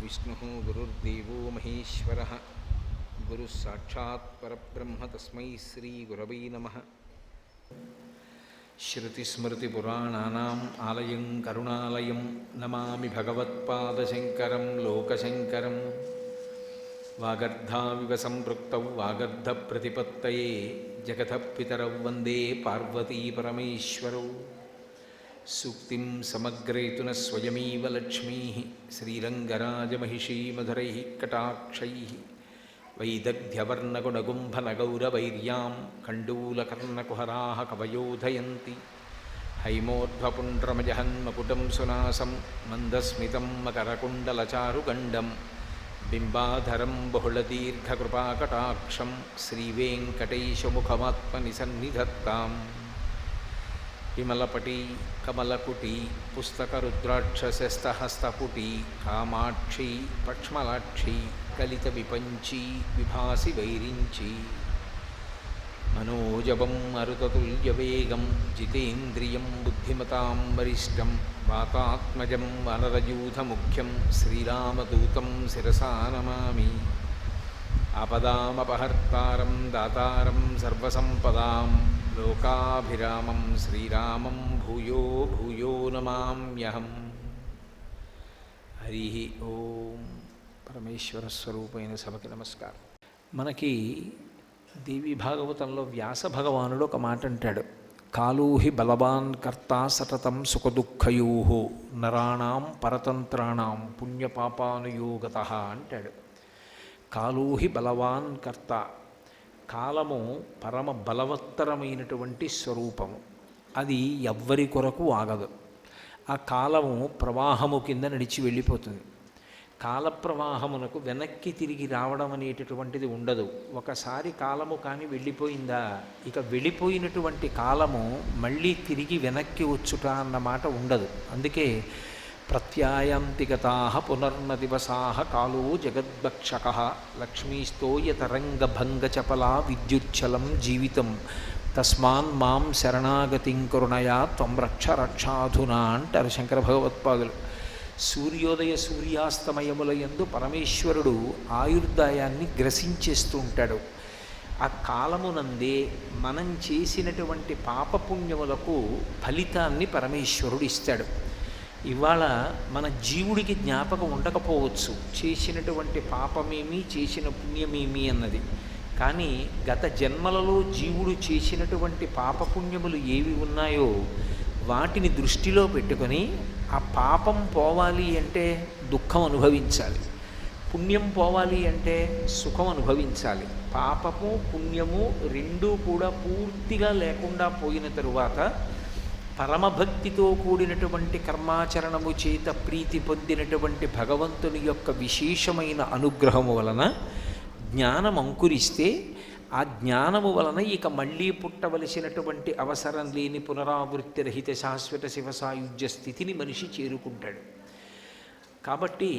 विष्णुः गुरुर्देवो महेश्वरः गुरुः साक्षात् परब्रह्म तस्मै श्रीगुरवे नमः। श्रुतिस्मृतिपुराणानाम् आलयं करुणालयं नमामि भगवत्पादशङ्करं लोकशङ्करं। वागर्धाविव सम्पृक्तौ वागर्धप्रतिपत्तये जगतः पितरौ वन्दे पार्वतीपरमेश्वरौ। सूक्तिं समग्रयितुनः स्वयमेव लक्ष्मीः श्रीरङ्गराजमहिषी मधुरैः कटाक्षैः वैदग्ध्यवर्णगुणगुम्भनगौरवैर्यां कण्डूलकर्णकुहराः कवयोधयन्ति। हैमोर्ध्वपुण्ड्रमजहन्मकुटं सुनासं मन्दस्मितं मकरकुण्डलचारुगण्डं बिम्बाधरं बहुलदीर्घकृपाकटाक्षं श्रीवेङ्कटेशमुखमात्मनिसन्निधत्ताम्। विमलपटी कमलकुटी पुस्तकरुद्राक्षसस्तहस्तपुटी कामाक्षी पक्ष्मलाक्षी कलितविपञ्ची विभासि वैरिञ्ची। मनोजवं मरुततुल्यवेगं जितेन्द्रियं बुद्धिमतां वरिष्ठं वातात्मजं वनरयूथमुख्यं श्रीरामदूतं शिरसा नमामि। आपदामपहर्तारं दातारं सर्वसम्पदां लोकाभिरामं श्रीरामं भूयो भूयो नमाम्यहम्। हरि ओं। పరమేశ్వర స్వరూపమైన సభకి నమస్కారం. మనకి దేవి భాగవతంలో వ్యాస భగవానుడు ఒక మాట అంటాడు, కాళూహి బలవాన్ కర్త సతతం సుఖదుఃఖయో నరాణాం పరతంత్రాణం పుణ్యపాపానుయోగత అంటాడు. కాళూహి బలవాన్ కర్త, కాలము పరమ బలవత్తరమైనటువంటి స్వరూపము, అది ఎవ్వరి కొరకు ఆగదు. ఆ కాలము ప్రవాహము కింద నడిచి వెళ్ళిపోతుంది. కాలప్రవాహమునకు వెనక్కి తిరిగి రావడం అనేటటువంటిది ఉండదు. ఒకసారి కాలము కానీ వెళ్ళిపోయిందా, ఇక వెళ్ళిపోయినటువంటి కాలము మళ్ళీ తిరిగి వెనక్కి వచ్చుట అన్నమాట ఉండదు. అందుకే ప్రత్యాయాంతిగతాః పునర్నదివసాః కాలో జగద్భక్షకః లక్ష్మీస్తోయతరంగభంగచపలా విద్యుచ్చలం జీవితం తస్మాన్ మాం శరణాగతిం కరుణయా త్వం రక్ష రక్షాధునా అంటారు శంకర భగవత్పాదులు. సూర్యోదయ సూర్యాస్తమయముల యందు పరమేశ్వరుడు ఆయుర్దాయాన్ని గ్రసించేస్తూ ఉంటాడు. ఆ కాలమునందే మనం చేసినటువంటి పాపపుణ్యములకు ఫలితాన్ని పరమేశ్వరుడు ఇస్తాడు. ఇవాళ మన జీవుడికి జ్ఞాపకం ఉండకపోవచ్చు చేసినటువంటి పాపమేమి చేసిన పుణ్యమేమి అన్నది. కానీ గత జన్మలలో జీవుడు చేసినటువంటి పాపపుణ్యములు ఏవి ఉన్నాయో వాటిని దృష్టిలో పెట్టుకొని ఆ పాపం పోవాలి అంటే దుఃఖం అనుభవించాలి, పుణ్యం పోవాలి అంటే సుఖం అనుభవించాలి. పాపము పుణ్యము రెండూ కూడా పూర్తిగా లేకుండా పోయిన తరువాత పరమభక్తితో కూడినటువంటి కర్మాచరణము చేత ప్రీతి పొందినటువంటి భగవంతుని యొక్క విశేషమైన అనుగ్రహము వలన జ్ఞానం అంకురిస్తే ఆ జ్ఞానము వలన ఇక మళ్ళీ పుట్టవలసినటువంటి అవసరం లేని పునరావృత్తి రహిత శాశ్వత శివసాయుజ్య స్థితిని మనిషి చేరుకుంటాడు. కాబట్టి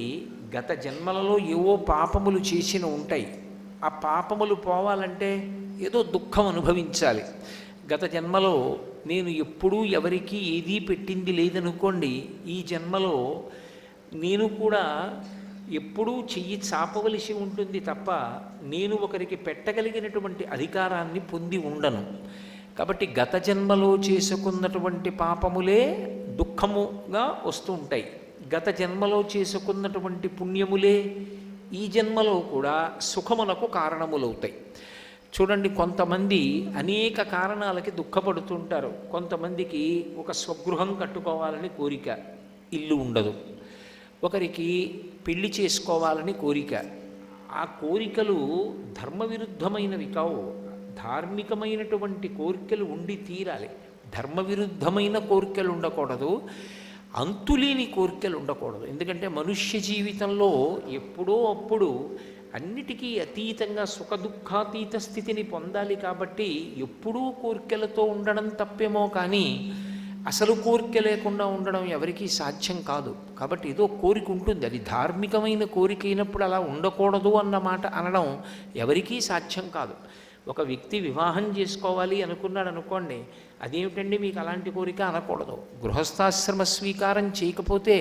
గత జన్మలలో ఏవో పాపములు చేసిన ఉంటాయి. ఆ పాపములు పోవాలంటే ఏదో దుఃఖం అనుభవించాలి. గత జన్మలో నేను ఎప్పుడూ ఎవరికీ ఏదీ పెట్టింది లేదనుకోండి, ఈ జన్మలో నేను కూడా ఎప్పుడూ చెయ్యి చాపవలసి ఉంటుంది తప్ప నేను ఒకరికి పెట్టగలిగినటువంటి అధికారాన్ని పొంది ఉండను. కాబట్టి గత జన్మలో చేసుకున్నటువంటి పాపములే దుఃఖముగా వస్తూ ఉంటాయి. గత జన్మలో చేసుకున్నటువంటి పుణ్యములే ఈ జన్మలో కూడా సుఖమునకు కారణములవుతాయి. చూడండి, కొంతమంది అనేక కారణాలకి దుఃఖపడుతుంటారు. కొంతమందికి ఒక స్వగృహం కట్టుకోవాలని కోరిక, ఇల్లు ఉండదు. ఒకరికి పెళ్లి చేసుకోవాలని కోరిక, ఆ కోరికలు ధర్మవిరుద్ధమైనవి కావు. ధార్మికమైనటువంటి కోరికలు ఉండి తీరాలి. ధర్మవిరుద్ధమైన కోరికలు ఉండకూడదు, అంతులేని కోరికలు ఉండకూడదు. ఎందుకంటే మనుష్య జీవితంలో ఎప్పుడో అప్పుడు అన్నిటికీ అతీతంగా సుఖదుఖాతీత స్థితిని పొందాలి. కాబట్టి ఎప్పుడూ కోరికలతో ఉండడం తప్పేమో కానీ అసలు కోరిక లేకుండా ఉండడం ఎవరికీ సాధ్యం కాదు. కాబట్టి ఏదో కోరిక ఉంటుంది, అది ధార్మికమైన కోరిక అయినప్పుడు అలా ఉండకూడదు అన్నమాట అనడం ఎవరికీ సాధ్యం కాదు. ఒక వ్యక్తి వివాహం చేసుకోవాలి అనుకున్నాడు అనుకోండి, అదేమిటండి మీకు అలాంటి కోరిక అనకూడదు. గృహస్థాశ్రమ స్వీకారం చేయకపోతే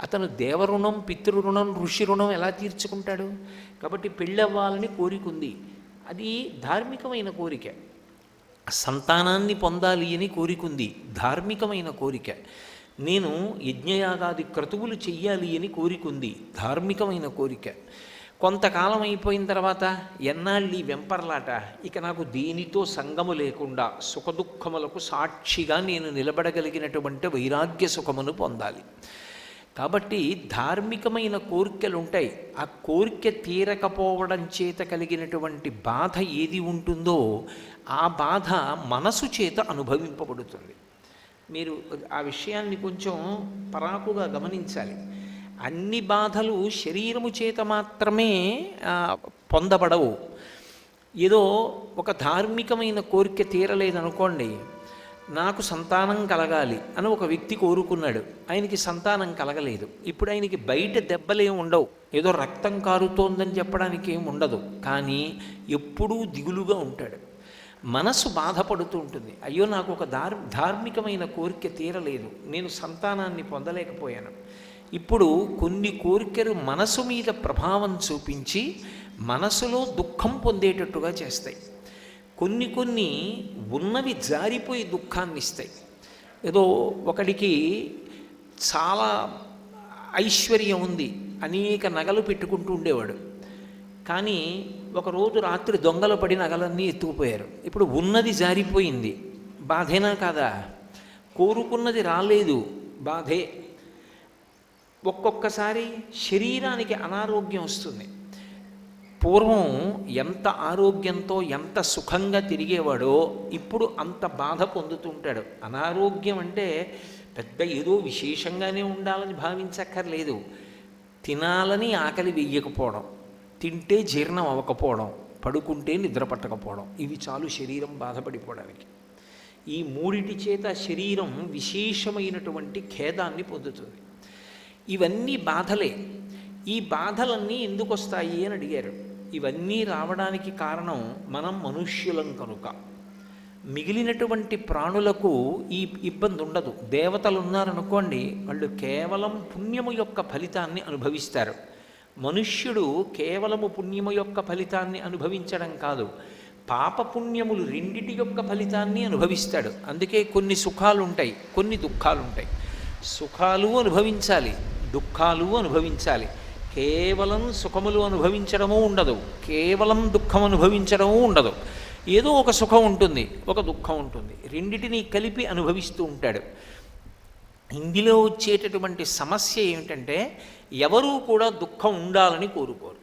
అతను దేవరుణం, పితృరుణం, ఋషి రుణం ఎలా తీర్చుకుంటాడు? కాబట్టి పెళ్ళవ్వాలని కోరిక ఉంది, అది ధార్మికమైన కోరిక. సంతానాన్ని పొందాలి అని కోరిక ఉంది, ధార్మికమైన కోరిక. నేను యజ్ఞయాగాది క్రతువులు చెయ్యాలి అని కోరిక ఉంది, ధార్మికమైన కోరిక. కొంతకాలం అయిపోయిన తర్వాత ఎన్నాళ్ళు వెంపర్లాట, ఇక నాకు దేనితో సంగము లేకుండా సుఖదుఖములకు సాక్షిగా నేను నిలబడగలిగినటువంటి వైరాగ్య సుఖమును పొందాలి. కాబట్టి ధార్మికమైన కోరికలు ఉంటాయి. ఆ కోరిక తీరకపోవడం చేత కలిగినటువంటి బాధ ఏది ఉంటుందో ఆ బాధ మనసు చేత అనుభవింపబడుతుంది. మీరు ఆ విషయాన్ని కొంచెం పరాకుగా గమనించాలి. అన్ని బాధలు శరీరము చేత మాత్రమే పొందబడవు. ఏదో ఒక ధార్మికమైన కోరిక తీరలేదనుకోండి, నాకు సంతానం కలగాలి అని ఒక వ్యక్తి కోరుకున్నాడు, ఆయనకి సంతానం కలగలేదు. ఇప్పుడు ఆయనకి బయట దెబ్బలేం ఉండవు, ఏదో రక్తం కారుతోందని చెప్పడానికి ఏం ఉండదు, కానీ ఎప్పుడూ దిగులుగా ఉంటాడు, మనసు బాధపడుతూ ఉంటుంది. అయ్యో నాకు ఒక ధార్మికమైన కోరిక తీరలేదు, నేను సంతానాన్ని పొందలేకపోయాను. ఇప్పుడు కొన్ని కోరికలు మనసు మీద ప్రభావం చూపించి మనసులో దుఃఖం పొందేటట్టుగా చేస్తాయి. కొన్ని ఉన్నవి జారిపోయి దుఃఖాన్ని ఇస్తాయి. ఏదో ఒకడికి చాలా ఐశ్వర్యం ఉంది, అనేక నగలు పెట్టుకుంటూ ఉండేవాడు, కానీ ఒకరోజు రాత్రి దొంగలు పడి నగలన్నీ ఎత్తుకుపోయారు. ఇప్పుడు ఉన్నది జారిపోయింది, బాధేనా కాదా? కోరుకున్నది రాలేదు, బాధే. ఒక్కొక్కసారి శరీరానికి అనారోగ్యం వస్తుంది. పూర్వం ఎంత ఆరోగ్యంతో ఎంత సుఖంగా తిరిగేవాడో ఇప్పుడు అంత బాధ పొందుతుంటాడు. అనారోగ్యం అంటే పెద్ద ఏదో విశేషంగానే ఉండాలని భావించక్కర్లేదు. తినాలని ఆకలి వెయ్యకపోవడం, తింటే జీర్ణం అవ్వకపోవడం, పడుకుంటే నిద్ర పట్టకపోవడం, ఇవి చాలు శరీరం బాధపడిపోవడానికి. ఈ మూడిటి చేత శరీరం విశేషమైనటువంటి ఖేదాన్ని పొందుతుంది. ఇవన్నీ బాధలే. ఈ బాధలన్నీ ఎందుకు వస్తాయి అని అడిగారు. ఇవన్నీ రావడానికి కారణం మనం మనుష్యులం కనుక. మిగిలినటువంటి ప్రాణులకు ఈ ఇబ్బంది ఉండదు. దేవతలు ఉన్నారనుకోండి, వాళ్ళు కేవలం పుణ్యము యొక్క ఫలితాన్ని అనుభవిస్తారు. మనుష్యుడు కేవలము పుణ్యము యొక్క ఫలితాన్ని అనుభవించడం కాదు, పాపపుణ్యములు రెండిటి యొక్క ఫలితాన్ని అనుభవిస్తాడు. అందుకే కొన్ని సుఖాలు ఉంటాయి, కొన్ని దుఃఖాలు ఉంటాయి. సుఖాలు అనుభవించాలి, దుఃఖాలు అనుభవించాలి. కేవలం సుఖములు అనుభవించడము ఉండదు, కేవలం దుఃఖం అనుభవించడము ఉండదు. ఏదో ఒక సుఖం ఉంటుంది, ఒక దుఃఖం ఉంటుంది, రెండిటినీ కలిపి అనుభవిస్తూ ఉంటాడు. ఇందులో వచ్చేటటువంటి సమస్య ఏమిటంటే ఎవరూ కూడా దుఃఖం ఉండాలని కోరుకోరు.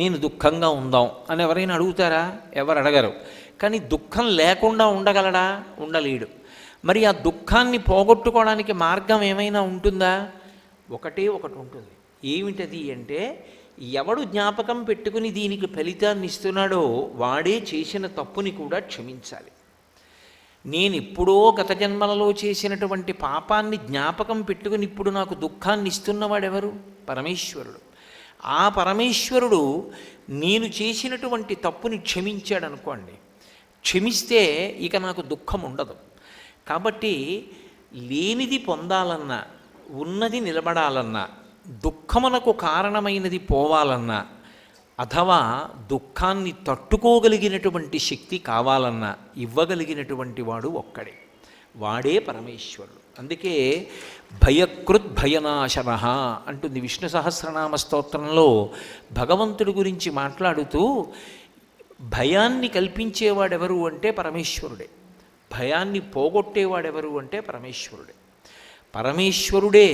నేను దుఃఖంగా ఉందాం అని ఎవరైనా అడుగుతారా? ఎవరు అడగరు. కానీ దుఃఖం లేకుండా ఉండగలడా? ఉండలేడు. మరి ఆ దుఃఖాన్ని పోగొట్టుకోవడానికి మార్గం ఏమైనా ఉంటుందా? ఒకటి ఉంటుంది. ఏమిటది అంటే, ఎవడు జ్ఞాపకం పెట్టుకుని దీనికి ఫలితాన్ని ఇస్తున్నాడో వాడే చేసిన తప్పుని కూడా క్షమించాలి. నేను ఎప్పుడో గత జన్మలలో చేసినటువంటి పాపాన్ని జ్ఞాపకం పెట్టుకుని ఇప్పుడు నాకు దుఃఖాన్ని ఇస్తున్నవాడెవరు? పరమేశ్వరుడు. ఆ పరమేశ్వరుడు నేను చేసినటువంటి తప్పుని క్షమించాడు అనుకోండి, క్షమిస్తే ఇక నాకు దుఃఖం ఉండదు. కాబట్టి లేనిది పొందాలన్నా, ఉన్నది నిలబడాలన్నా, దుఃఖమునకు కారణమైనది పోవాలన్నా, అథవా దుఃఖాన్ని తట్టుకోగలిగినటువంటి శక్తి కావాలన్నా ఇవ్వగలిగినటువంటి వాడు ఒక్కడే, వాడే పరమేశ్వరుడు. అందుకే భయకృత్ భయనాశన అంటుంది విష్ణు సహస్రనామ స్తోత్రంలో. భగవంతుడి గురించి మాట్లాడుతూ భయాన్ని కల్పించేవాడెవరు అంటే పరమేశ్వరుడే, భయాన్ని పోగొట్టేవాడెవరు అంటే పరమేశ్వరుడే. పరమేశ్వరుడే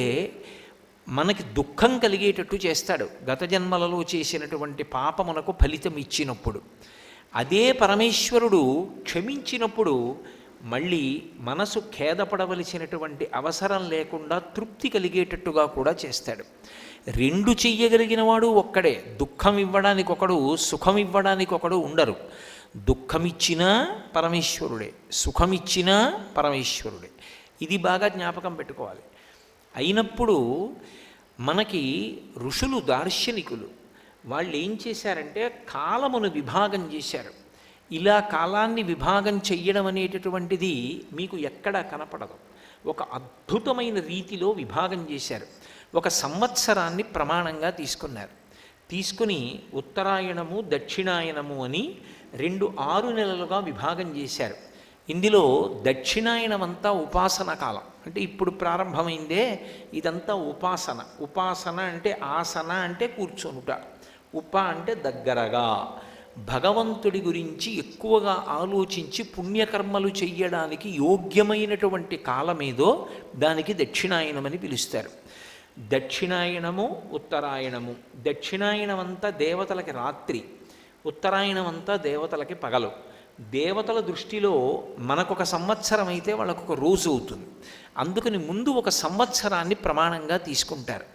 మనకి దుఃఖం కలిగేటట్టు చేస్తాడు. గత జన్మలలో చేసినటువంటి పాపమునకు ఫలితం ఇచ్చినప్పుడు, అదే పరమేశ్వరుడు క్షమించినప్పుడు మళ్ళీ మనసు ఖేదపడవలసినటువంటి అవసరం లేకుండా తృప్తి కలిగేటట్టుగా కూడా చేస్తాడు. రెండు చెయ్యగలిగిన వాడు ఒక్కడే. దుఃఖం ఇవ్వడానికి ఒకడు, సుఖం ఇవ్వడానికి ఒకడు ఉండరు. దుఃఖమిచ్చినా పరమేశ్వరుడే, సుఖమిచ్చినా పరమేశ్వరుడే. ఇది బాగా జ్ఞాపకం పెట్టుకోవాలి. అయినప్పుడు మనకి ఋషులు, దార్శనికులు వాళ్ళు ఏం చేశారంటే కాలమును విభాగం చేశారు. ఇలా కాలాన్ని విభాగం చెయ్యడం అనేటటువంటిది మీకు ఎక్కడా కనపడదు. ఒక అద్భుతమైన రీతిలో విభాగం చేశారు. ఒక సంవత్సరాన్ని ప్రమాణంగా తీసుకున్నారు. తీసుకుని ఉత్తరాయణము దక్షిణాయనము అని 6 నెలలుగా విభాగం చేశారు. ఇందులో దక్షిణాయనమంతా ఉపాసన కాలం, అంటే ఇప్పుడు ప్రారంభమైందే ఇదంతా ఉపాసన. ఉపాసన అంటే ఆసన అంటే కూర్చొనుట, ఉప అంటే దగ్గరగా, భగవంతుడి గురించి ఎక్కువగా ఆలోచించి పుణ్యకర్మలు చెయ్యడానికి యోగ్యమైనటువంటి కాలమేదో దానికి దక్షిణాయనమని పిలుస్తారు. దక్షిణాయనము ఉత్తరాయణము. దక్షిణాయనమంతా దేవతలకి రాత్రి, ఉత్తరాయణమంతా దేవతలకి పగలు. దేవతల దృష్టిలో మనకొక సంవత్సరం అయితే వాళ్ళకొక రోజు అవుతుంది. అందుకని ముందు ఒక సంవత్సరాన్ని ప్రమాణంగా తీసుకుంటారు.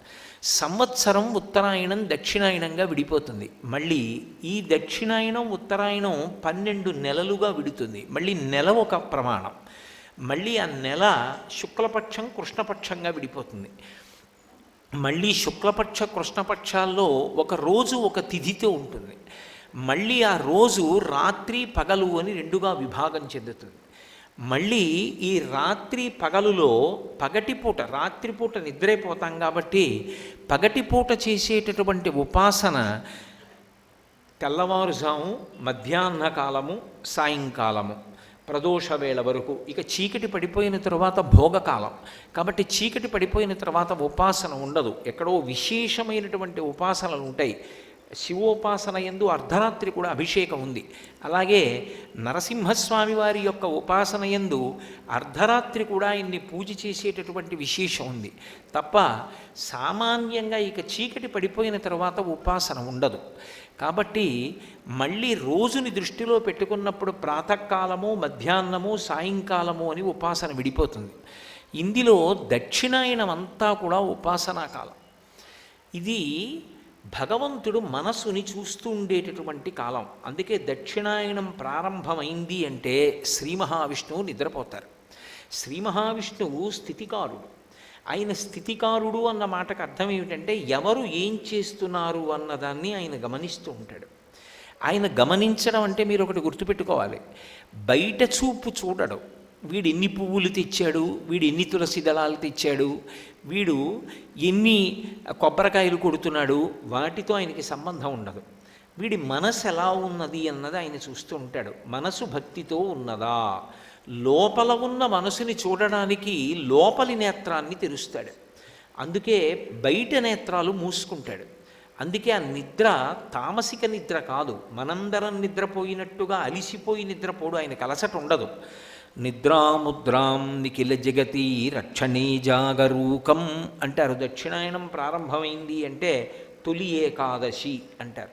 సంవత్సరం ఉత్తరాయణం దక్షిణాయనంగా విడిపోతుంది. మళ్ళీ ఈ దక్షిణాయనం ఉత్తరాయణం 12 నెలలుగా విడుతుంది. మళ్ళీ నెల ఒక ప్రమాణం. మళ్ళీ ఆ నెల శుక్లపక్షం కృష్ణపక్షంగా విడిపోతుంది. మళ్ళీ శుక్లపక్ష కృష్ణపక్షాల్లో ఒక రోజు ఒక తిథితో ఉంటుంది. మళ్ళీ ఆ రోజు రాత్రి పగలు అని 2గా విభాగం చెందుతుంది. మళ్ళీ ఈ రాత్రి పగలులో పగటిపూట, రాత్రిపూట నిద్రైపోతాం కాబట్టి పగటిపూట చేసేటటువంటి ఉపాసన తెల్లవారుజాము, మధ్యాహ్న కాలము, సాయంకాలము, ప్రదోష వేళ వరకు. ఇక చీకటి పడిపోయిన తర్వాత భోగకాలం కాబట్టి చీకటి పడిపోయిన తర్వాత ఉపాసన ఉండదు. ఎక్కడో విశేషమైనటువంటి ఉపాసనలు ఉంటాయి. శివోపాసన యందు అర్ధరాత్రి కూడా అభిషేకం ఉంది. అలాగే నరసింహస్వామి వారి యొక్క ఉపాసన యందు అర్ధరాత్రి కూడా ఆయన్ని పూజ చేసేటటువంటి విశేషం ఉంది. తప్ప సామాన్యంగా ఇక చీకటి పడిపోయిన తర్వాత ఉపాసన ఉండదు. కాబట్టి మళ్ళీ రోజుని దృష్టిలో పెట్టుకున్నప్పుడు ప్రాతకాలము, మధ్యాహ్నము, సాయంకాలము అని ఉపాసన విడిపోతుంది. ఇందులో దక్షిణాయనం అంతా కూడా ఉపాసనా కాలం. ఇది భగవంతుడు మనస్సుని చూస్తూ ఉండేటటువంటి కాలం. అందుకే దక్షిణాయనం ప్రారంభమైంది అంటే శ్రీ మహావిష్ణువు నిద్రపోతారు. శ్రీ మహావిష్ణువు స్థితికారుడు. ఆయన స్థితికారుడు అన్న మాటకు అర్థం ఏమిటంటే ఎవరు ఏం చేస్తున్నారు అన్నదాన్ని ఆయన గమనిస్తూ ఉంటాడు. ఆయన గమనించడం అంటే మీరు ఒకటి గుర్తుపెట్టుకోవాలి, బయట చూపు చూడడు. వీడు ఎన్ని పువ్వులు తెచ్చాడు, వీడు ఎన్ని తులసి దళాలు తెచ్చాడు, వీడు ఎన్ని కొబ్బరికాయలు కొడుతున్నాడు, వాటితో ఆయనకి సంబంధం ఉండదు. వీడి మనసు ఎలా ఉన్నది అన్నది ఆయన చూస్తూ ఉంటాడు. మనసు భక్తితో ఉన్నదా, లోపల ఉన్న మనసుని చూడడానికి లోపలి నేత్రాన్ని తెరుస్తాడు. అందుకే బయట నేత్రాలు మూసుకుంటాడు. అందుకే ఆ నిద్ర తామసిక నిద్ర కాదు. మనందరం నిద్రపోయినట్టుగా అలిసిపోయి నిద్రపోడు. ఆయన అలసట ఉండదు. నిద్రాముద్రాం నిఖిల జగతి రక్షణే జాగరూకం అంటారు. దక్షిణాయనం ప్రారంభమైంది అంటే తొలి ఏకాదశి అంటారు.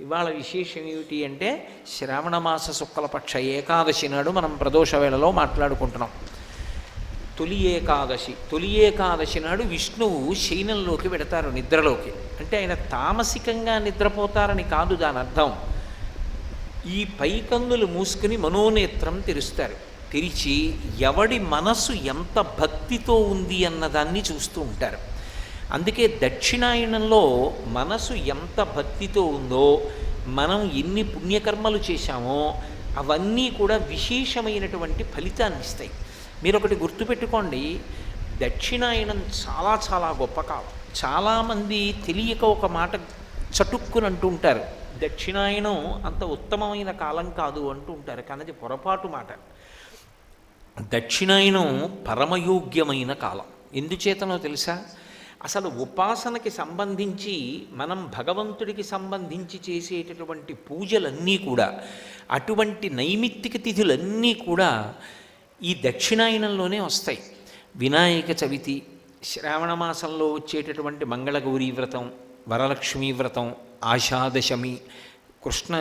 ఇవాళ విశేషం ఏమిటి అంటే శ్రావణమాస శుక్లపక్ష ఏకాదశి నాడు మనం ప్రదోష వేళలో మాట్లాడుకుంటున్నాం. తొలి ఏకాదశి. తొలి ఏకాదశి నాడు విష్ణువు శయనంలోకి వెడతారు, నిద్రలోకి. అంటే ఆయన తామసికంగా నిద్రపోతారని కాదు దాని అర్థం. ఈ పైకందులు మూసుకుని మనోనేత్రం తెరుస్తారు. తెరిచి ఎవడి మనస్సు ఎంత భక్తితో ఉంది అన్నదాన్ని చూస్తూ ఉంటారు. అందుకే దక్షిణాయనంలో మనసు ఎంత భక్తితో ఉందో, మనం ఎన్ని పుణ్యకర్మలు చేశామో అవన్నీ కూడా విశేషమైనటువంటి ఫలితాన్ని ఇస్తాయి. మీరు ఒకటి గుర్తుపెట్టుకోండి, దక్షిణాయనం చాలా చాలా గొప్ప కాలం. చాలామంది తెలియక ఒక మాట చటుక్కుని అంటూ ఉంటారు, దక్షిణాయనం అంత ఉత్తమమైన కాలం కాదు అంటూ ఉంటారు. కానీ అది పొరపాటు మాట. దక్షిణాయనం పరమయోగ్యమైన కాలం. ఎందుచేతనో తెలుసా? అసలు ఉపాసనకి సంబంధించి మనం భగవంతుడికి సంబంధించి చేసేటటువంటి పూజలన్నీ కూడా, అటువంటి నైమిత్తిక తిథులన్నీ కూడా ఈ దక్షిణాయనంలోనే వస్తాయి. వినాయక చవితి, శ్రావణ మాసంలో వచ్చేటటువంటి మంగళగౌరీ వ్రతం, వరలక్ష్మీ వ్రతం, ఆషాదశమి, కృష్ణ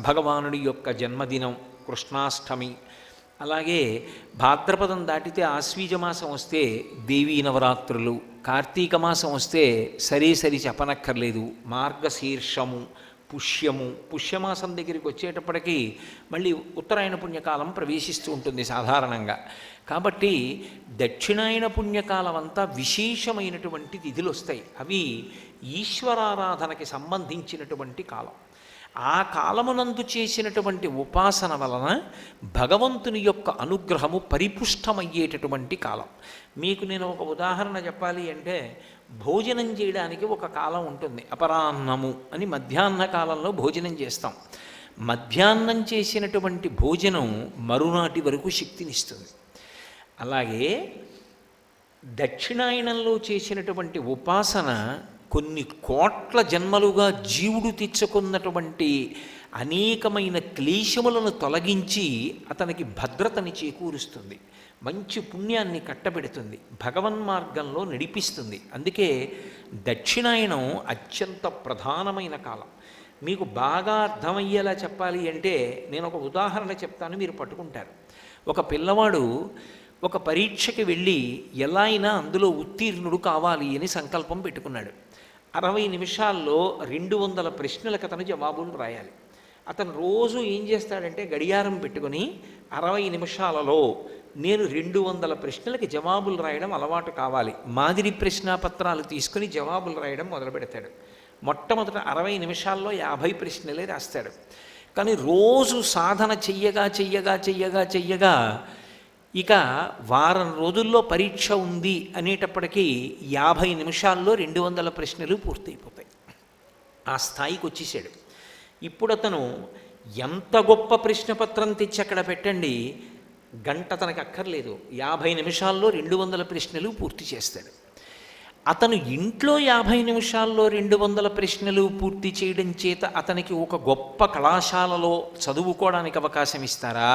భగవానుడి యొక్క జన్మదినం, కృష్ణాష్టమి, అలాగే భాద్రపదం దాటితే ఆశ్వీజమాసం వస్తే దేవీ నవరాత్రులు, కార్తీక మాసం వస్తే సరి చెప్పనక్కర్లేదు, మార్గశీర్షము, పుష్యము. పుష్యమాసం దగ్గరికి వచ్చేటప్పటికీ మళ్ళీ ఉత్తరాయణ పుణ్యకాలం ప్రవేశిస్తూ ఉంటుంది సాధారణంగా. కాబట్టి దక్షిణాయన పుణ్యకాలం అంతా విశేషమైనటువంటి తిథులు వస్తాయి. అవి ఈశ్వరారాధనకి సంబంధించినటువంటి కాలం. ఆ కాలమునందు చేసినటువంటి ఉపాసన వలన భగవంతుని యొక్క అనుగ్రహము పరిపుష్టమయ్యేటటువంటి కాలం. మీకు నేను ఒక ఉదాహరణ చెప్పాలి అంటే, భోజనం చేయడానికి ఒక కాలం ఉంటుంది, అపరాహ్నము అని. మధ్యాహ్న కాలంలో భోజనం చేస్తాం. మధ్యాహ్నం చేసినటువంటి భోజనం మరునాటి వరకు శక్తినిస్తుంది. అలాగే దక్షిణాయనంలో చేసినటువంటి ఉపాసన కొన్ని కోట్ల జన్మలుగా జీవుడు తెచ్చుకున్నటువంటి అనేకమైన క్లేశములను తొలగించి అతనికి భద్రతని చేకూరుస్తుంది, మంచి పుణ్యాన్ని కట్టబెడుతుంది, భగవన్మార్గంలో నడిపిస్తుంది. అందుకే దక్షిణాయనం అత్యంత ప్రధానమైన కాలం. మీకు బాగా అర్థమయ్యేలా చెప్పాలి అంటే నేను ఒక ఉదాహరణ చెప్తాను, మీరు పట్టుకుంటారు. ఒక పిల్లవాడు ఒక పరీక్షకి వెళ్ళి ఎలా అయినా అందులో ఉత్తీర్ణుడు కావాలి అని సంకల్పం పెట్టుకున్నాడు. 60 నిమిషాల్లో 200 ప్రశ్నలకు అతను జవాబులు రాయాలి. అతను రోజు ఏం చేస్తాడంటే గడియారం పెట్టుకొని 60 నిమిషాలలో నేను 200 ప్రశ్నలకి జవాబులు రాయడం అలవాటు కావాలి, మాదిరి ప్రశ్నాపత్రాలు తీసుకుని జవాబులు రాయడం మొదలు పెడతాడు. మొట్టమొదట 60 నిమిషాల్లో 50 ప్రశ్నలే రాస్తాడు. కానీ రోజు సాధన చెయ్యగా ఇక వారం రోజుల్లో పరీక్ష ఉంది అనేటప్పటికీ 50 నిమిషాల్లో 200 ప్రశ్నలు పూర్తయిపోతాయి. ఆ స్థాయికి వచ్చేసాడు. ఇప్పుడు అతను ఎంత గొప్ప ప్రశ్నపత్రం తెచ్చి అక్కడ పెట్టండి, గంట తనకు అక్కర్లేదు, 50 నిమిషాల్లో 200 ప్రశ్నలు పూర్తి చేస్తాడు. అతను ఇంట్లో 50 నిమిషాల్లో 200 ప్రశ్నలు పూర్తి చేయడం చేత అతనికి ఒక గొప్ప కళాశాలలో చదువుకోవడానికి అవకాశం ఇస్తారా?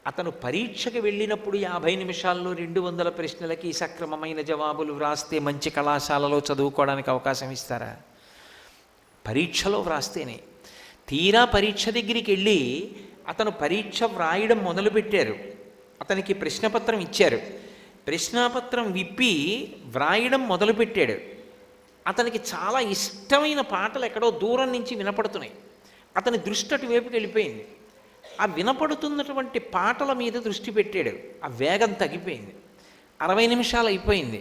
అతను పరీక్షకు వెళ్ళినప్పుడు 50 నిమిషాల్లో 200 ప్రశ్నలకి సక్రమమైన జవాబులు వ్రాస్తే మంచి కళాశాలలో చదువుకోవడానికి అవకాశం ఇస్తారా? పరీక్షలో వ్రాస్తేనే. తీరా పరీక్ష దగ్గరికి వెళ్ళి అతను పరీక్ష వ్రాయడం మొదలుపెట్టారు. అతనికి ప్రశ్నపత్రం ఇచ్చారు. ప్రశ్నాపత్రం విప్పి వ్రాయడం మొదలుపెట్టాడు. అతనికి చాలా ఇష్టమైన పాటలు ఎక్కడో దూరం నుంచి వినపడుతున్నాయి. అతని దృష్టి అటువైపుకి వెళ్ళిపోయింది. ఆ వినపడుతున్నటువంటి పాటల మీద దృష్టి పెట్టాడు. ఆ వేగం తగ్గిపోయింది. 60 నిమిషాలు అయిపోయింది.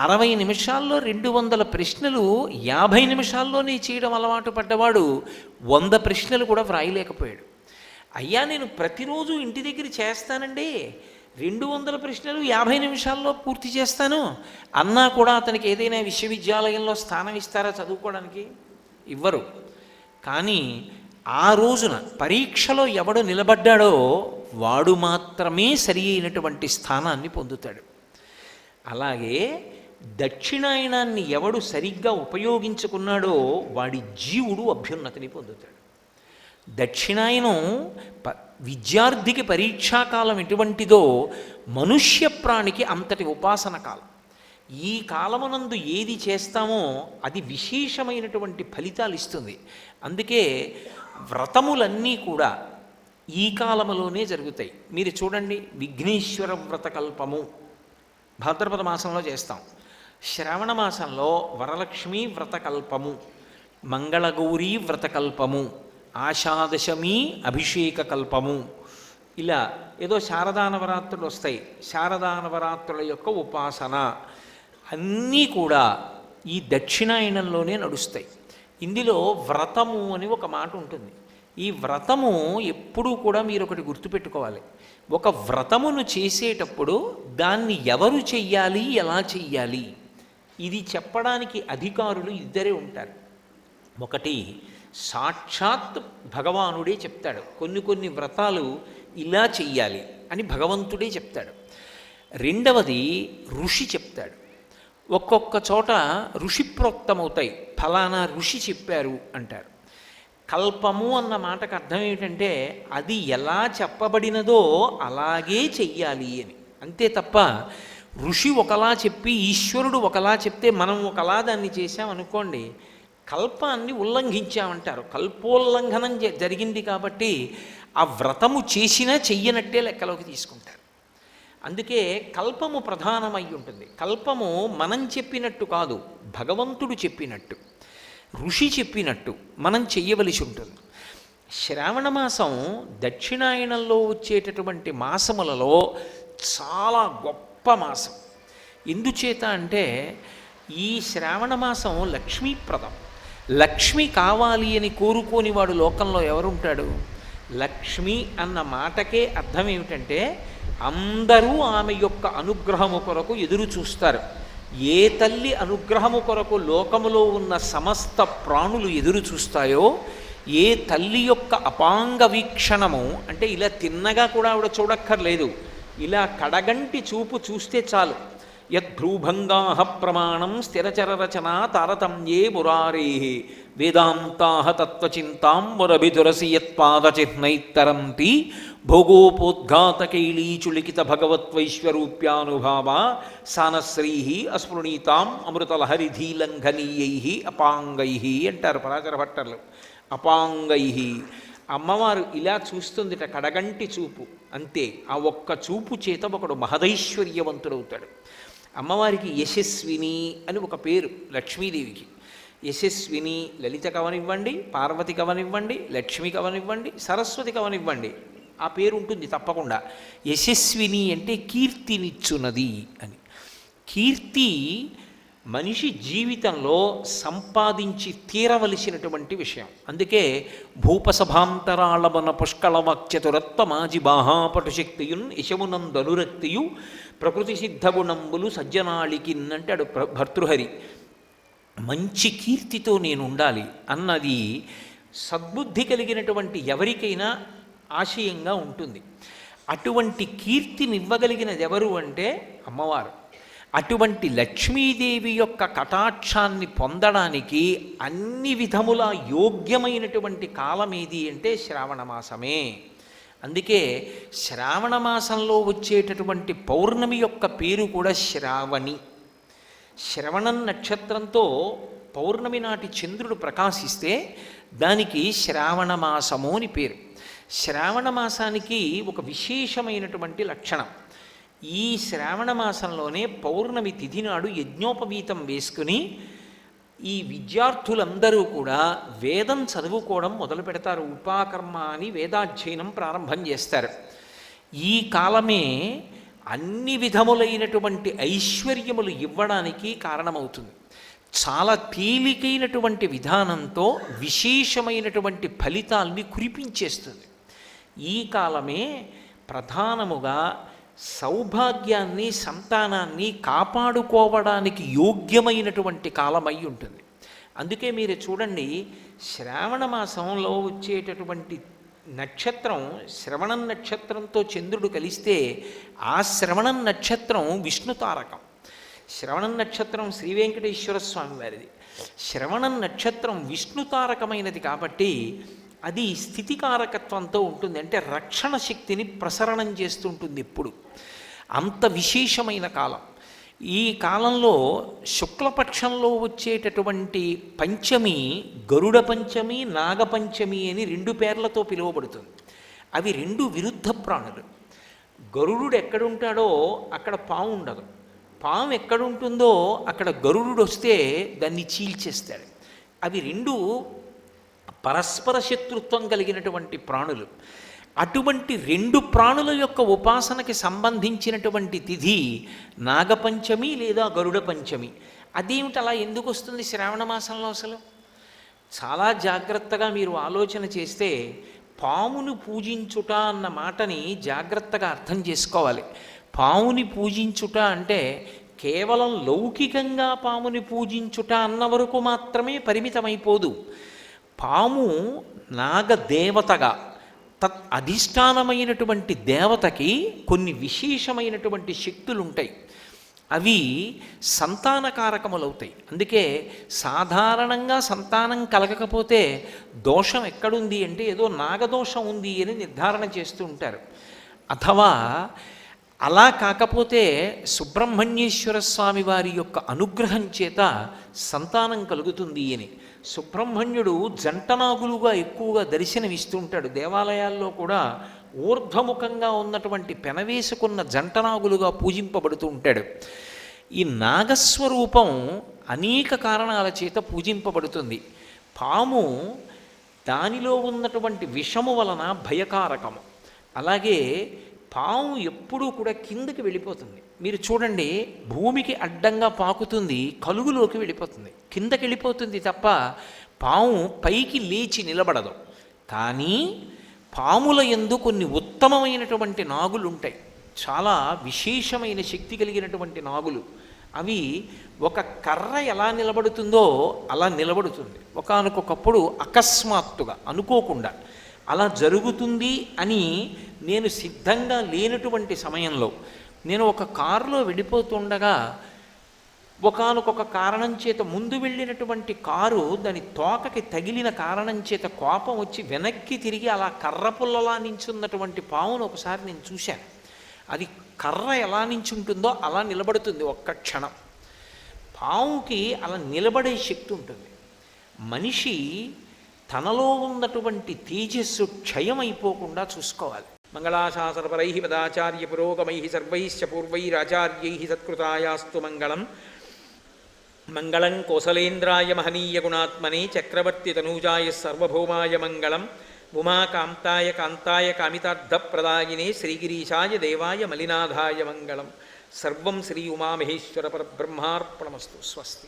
60 నిమిషాల్లో 200 ప్రశ్నలు 50 నిమిషాల్లోనే చేయడం అలవాటు పడ్డవాడు 100 ప్రశ్నలు కూడా వ్రాయలేకపోయాడు. అయ్యా, నేను ప్రతిరోజు ఇంటి దగ్గర చేస్తానండి, 200 ప్రశ్నలు 50 నిమిషాల్లో పూర్తి చేస్తాను అన్నా కూడా అతనికి ఏదైనా విశ్వవిద్యాలయంలో స్థానం ఇస్తారా చదువుకోవడానికి? ఇవ్వరు. కానీ ఆ రోజున పరీక్షలో ఎవడు నిలబడ్డాడో వాడు మాత్రమే సరి అయినటువంటి స్థానాన్ని పొందుతాడు. అలాగే దక్షిణాయనాన్ని ఎవడు సరిగ్గా ఉపయోగించుకున్నాడో వాడి జీవుడు అభ్యున్నతిని పొందుతాడు. దక్షిణాయనం విద్యార్థికి పరీక్షాకాలం ఎటువంటిదో మనుష్య ప్రాణికి అంతటి ఉపాసన కాలం. ఈ కాలమునందు ఏది చేస్తామో అది విశేషమైనటువంటి ఫలితాలు ఇస్తుంది. అందుకే వ్రతములన్నీ కూడా ఈ కాలములోనే జరుగుతాయి. మీరు చూడండి, విఘ్నేశ్వర వ్రతకల్పము భాద్రపద మాసంలో చేస్తాం. శ్రావణ మాసంలో వరలక్ష్మీ వ్రతకల్పము, మంగళగౌరీ వ్రతకల్పము, ఆషాదశమి అభిషేక కల్పము, ఇలా ఏదో శారదా నవరాత్రులు వస్తాయి. శారదా నవరాత్రుల యొక్క ఉపాసన అన్నీ కూడా ఈ దక్షిణాయనంలోనే నడుస్తాయి. ఇందులో వ్రతము అని ఒక మాట ఉంటుంది. ఈ వ్రతము ఎప్పుడూ కూడా మీరు ఒకటి గుర్తుపెట్టుకోవాలి. ఒక వ్రతమును చేసేటప్పుడు దాన్ని ఎవరు చెయ్యాలి, ఎలా చెయ్యాలి, ఇది చెప్పడానికి అధికారులు ఇద్దరే ఉంటారు. ఒకటి సాక్షాత్ భగవానుడే చెప్తాడు, కొన్ని వ్రతాలు ఇలా చెయ్యాలి అని భగవంతుడే చెప్తాడు. రెండవది ఋషి చెప్తాడు. ఒక్కొక్క చోట ఋషి ప్రోక్తమవుతాయి, ఫలానా ఋషి చెప్పారు అంటారు. కల్పము అన్న మాటకు అర్థం ఏమిటంటే అది ఎలా చెప్పబడినదో అలాగే చెయ్యాలి అని. అంతే తప్ప ఋషి ఒకలా చెప్పి ఈశ్వరుడు ఒకలా చెప్తే మనం ఒకలా దాన్ని చేశామనుకోండి, కల్పాన్ని ఉల్లంఘించామంటారు. కల్పోల్లంఘనం జరిగింది కాబట్టి ఆ వ్రతము చేసినా చెయ్యనట్టే లెక్కలోకి తీసుకుంటారు. అందుకే కల్పము ప్రధానమై ఉంటుంది. కల్పము మనం చెప్పినట్టు కాదు, భగవంతుడు చెప్పినట్టు, ఋషి చెప్పినట్టు మనం చెయ్యవలసి ఉంటుంది. శ్రావణ మాసం దక్షిణాయనంలో వచ్చేటటువంటి మాసములలో చాలా గొప్ప మాసం. ఎందుచేత అంటే ఈ శ్రావణ మాసం లక్ష్మీప్రదం. లక్ష్మి కావాలి అని కోరుకోని వాడు లోకంలో ఎవరుంటాడు? లక్ష్మి అన్న మాటకే అర్థం ఏమిటంటే అందరూ ఆమె యొక్క అనుగ్రహము కొరకు ఎదురు చూస్తారు. ఏ తల్లి అనుగ్రహము కొరకు లోకములో ఉన్న సమస్త ప్రాణులు ఎదురు చూస్తాయో, ఏ తల్లి యొక్క అపాంగ వీక్షణము అంటే ఇలా తిన్నగా కూడా ఆవిడ చూడక్కర్లేదు, ఇలా కడగంటి చూపు చూస్తే చాలు. యద్భ్రూభంగాః ప్రమాణం స్థిరచరరచనా తారతమ్యే మురారే వేదాంతాః తత్వచింతాం మురభిదురసి యత్పాదచిహ్నైత్తరంతి భోగోపోద్ఘాతకైళీచులికిత భగవత్వైశ్వరూప్యానుభావ సానశ్రీః అస్పృణీతాం అమృతలహరిధీలంఘనీయైః అపాంగైః అంటారు పరాశర భట్టర్లు. అపాంగైః అమ్మవారు ఇలా చూస్తుందిట, కడగంటి చూపు అంతే. ఆ ఒక్క చూపు చేత ఒకడు మహదైశ్వర్యవంతుడవుతాడు. అమ్మవారికి యశస్విని అని ఒక పేరు లక్ష్మీదేవికి. యశస్విని లలిత కవనివ్వండి, పార్వతి కవనివ్వండి, లక్ష్మి కవనివ్వండి, సరస్వతి కవనివ్వండి, ఆ పేరు ఉంటుంది తప్పకుండా. యశస్విని అంటే కీర్తినిచ్చున్నది అని. కీర్తి మనిషి జీవితంలో సంపాదించి తీరవలసినటువంటి విషయం. అందుకే భూపసభాంతరాళవన పుష్కళవాక్చతురత్వమాజి బాహాపటుశక్తియున్ యశమునందనురక్తియు ప్రకృతి సిద్ధగుణంబులు సజ్జనాళికిన్ అంటాడు భర్తృహరి. మంచి కీర్తితో నేను ఉండాలి అన్నది సద్బుద్ధి కలిగినటువంటి ఎవరికైనా ఆశయంగా ఉంటుంది. అటువంటి కీర్తినివ్వగలిగినది ఎవరు అంటే అమ్మవారు. అటువంటి లక్ష్మీదేవి యొక్క కటాక్షాన్ని పొందడానికి అన్ని విధముల యోగ్యమైనటువంటి కాలం ఏది అంటే శ్రావణ మాసమే. అందుకే శ్రావణ మాసంలో వచ్చేటటువంటి పౌర్ణమి యొక్క పేరు కూడా శ్రావణి. శ్రవణం నక్షత్రంతో పౌర్ణమి నాటి చంద్రుడు ప్రకాశిస్తే దానికి శ్రావణ మాసము అని పేరు. శ్రావణ మాసానికి ఒక విశేషమైనటువంటి లక్షణం. ఈ శ్రావణ మాసంలోనే పౌర్ణమి తిథి నాడు యజ్ఞోపవీతం వేసుకుని ఈ విద్యార్థులందరూ కూడా వేదం చదువుకోవడం మొదలు పెడతారు. ఉపాకర్మ అని వేదాధ్యయనం ప్రారంభం చేస్తారు. ఈ కాలమే అన్ని విధములైనటువంటి ఐశ్వర్యములు ఇవ్వడానికి కారణమవుతుంది. చాలా తేలికైనటువంటి విధానంతో విశేషమైనటువంటి ఫలితాల్ని కురిపించేస్తుంది. ఈ కాలమే ప్రధానముగా సౌభాగ్యాన్ని, సంతానాన్ని కాపాడుకోవడానికి యోగ్యమైనటువంటి కాలమై ఉంటుంది. అందుకే మీరు చూడండి, శ్రావణ మాసంలో వచ్చేటటువంటి నక్షత్రం శ్రవణం నక్షత్రంతో చంద్రుడు కలిస్తే ఆ శ్రవణం నక్షత్రం విష్ణు తారకం. శ్రవణం నక్షత్రం శ్రీ వెంకటేశ్వర స్వామి వారిది. శ్రవణం నక్షత్రం విష్ణు తారకమైనది కాబట్టి అది స్థితికారకత్వంతో ఉంటుంది. అంటే రక్షణ శక్తిని ప్రసరణం చేస్తుంటుంది ఎప్పుడు. అంత విశేషమైన కాలం. ఈ కాలంలో శుక్లపక్షంలో వచ్చేటటువంటి పంచమి గరుడ పంచమి, నాగపంచమి అని రెండు పేర్లతో పిలువబడుతుంది. అవి రెండు విరుద్ధ ప్రాణులు. గరుడు ఎక్కడుంటాడో అక్కడ పాము ఉండదు. పాము ఎక్కడుంటుందో అక్కడ గరుడు వస్తే దాన్ని చీల్చేస్తాడు. అవి రెండు పరస్పర శత్రుత్వం కలిగినటువంటి ప్రాణులు. అటువంటి రెండు ప్రాణుల యొక్క ఉపాసనకి సంబంధించినటువంటి తిథి నాగపంచమి లేదా గరుడ పంచమి. అదేమిటి అలా ఎందుకు వస్తుంది శ్రావణ మాసంలో? అసలు చాలా జాగ్రత్తగా మీరు ఆలోచన చేస్తే పామును పూజించుట అన్న మాటని జాగ్రత్తగా అర్థం చేసుకోవాలి. పాముని పూజించుట అంటే కేవలం లౌకికంగా పాముని పూజించుట అన్న వరకు మాత్రమే పరిమితమైపోదు. పాము నాగదేవతగా తత్ అధిష్టానమైనటువంటి దేవతకి కొన్ని విశేషమైనటువంటి శక్తులు ఉంటాయి. అవి సంతానకారకములవుతాయి. అందుకే సాధారణంగా సంతానం కలగకపోతే దోషం ఎక్కడుంది అంటే ఏదో నాగదోషం ఉంది అని నిర్ధారణ చేస్తూ ఉంటారు. అథవా అలా కాకపోతే సుబ్రహ్మణ్యేశ్వర స్వామి వారి యొక్క అనుగ్రహం చేత సంతానం కలుగుతుంది అని. సుబ్రహ్మణ్యుడు జంటనాగులుగా ఎక్కువగా దర్శనమిస్తూ ఉంటాడు. దేవాలయాల్లో కూడా ఊర్ధ్వముఖంగా ఉన్నటువంటి పెనవేసుకున్న జంటనాగులుగా పూజింపబడుతూ ఉంటాడు. ఈ నాగస్వరూపం అనేక కారణాల చేత పూజింపబడుతుంది. పాము దానిలో ఉన్నటువంటి విషము వలన భయకారకము. అలాగే పాము ఎప్పుడూ కూడా కిందకి వెళ్ళిపోతుంది. మీరు చూడండి, భూమికి అడ్డంగా పాకుతుంది, కలుగులోకి వెళ్ళిపోతుంది, కిందకి వెళ్ళిపోతుంది తప్ప పాము పైకి లేచి నిలబడదు. కానీ పాముల యందు కొన్ని ఉత్తమమైనటువంటి నాగులు ఉంటాయి, చాలా విశేషమైన శక్తి కలిగినటువంటి నాగులు. అవి ఒక కర్ర ఎలా నిలబడుతుందో అలా నిలబడుతుంది. ఒకానొకప్పుడు అకస్మాత్తుగా అనుకోకుండా అలా జరుగుతుంది అని నేను సిద్ధంగా లేనటువంటి సమయంలో, నేను ఒక కారులో వెళ్ళిపోతుండగా ఒకానొక కారణం చేత ముందు వెళ్ళినటువంటి కారు దాని తోకకి తగిలిన కారణం చేత కోపం వచ్చి వెనక్కి తిరిగి అలా కర్ర పుల్లలా నించున్నటువంటి పావును ఒకసారి నేను చూశాను. అది కర్ర ఎలా నించుంటుందో అలా నిలబడుతుంది ఒక్క క్షణం. పావుకి అలా నిలబడే శక్తి ఉంటుంది. మనిషి తనలో ఉన్నటువంటి తేజస్సు క్షయమైపోకుండా చూసుకోవాలి. మంగళాశాసనపరై పదాచార్య పురోగమై సర్వైశ్చ పూర్వైరాచార్యై సత్కృతాయాస్తు మంగళం. మంగళం కోసలేంద్రాయ మహనీయ గుణాత్మనే చక్రవర్తి తనూజాయ సర్వభౌమాయ మంగళం. ఉమాకాంతాయ కాంతాయ కామితార్థప్రదాయినే శ్రీగిరీశాయ దేవాయ మలినాథాయ మంగళం. సర్వం శ్రీ ఉమామహేశ్వర పరబ్రహ్మార్పణమస్తు. స్వస్తి.